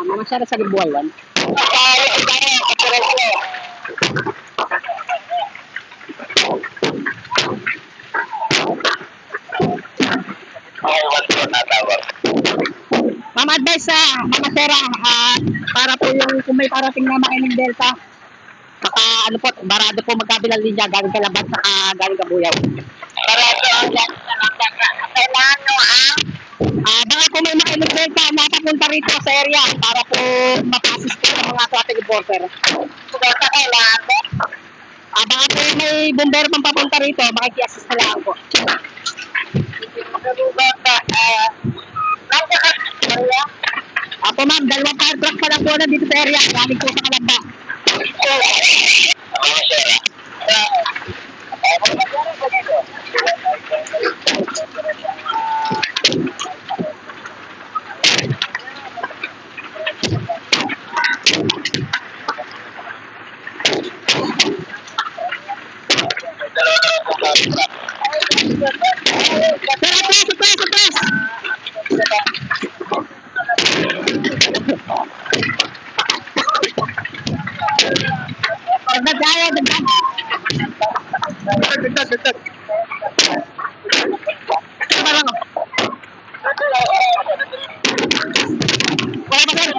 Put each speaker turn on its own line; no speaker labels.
Mga sara sa Libuayan. Ma'am, advice sa mga sera, para po yung kung may parating na makinig Delta, saka ano po, barado po magkabilang linya, galing Kalaban, saka galing Kabuyaw. Barado ang kailangan nyo baka po may makinig Delta na papunta rito sa area para po mapa-assist po sa mga traffic enforcer. Sa kailangan po? Baka po may bumbero pang papunta rito, makiki-assist na lang po. Apo ma'am, dalawang fire truck pa lang po na dito sa area, galing po sa Kalamba. Dagdag tayo, dagdag. Dagdag. Parang. Wala ba sir?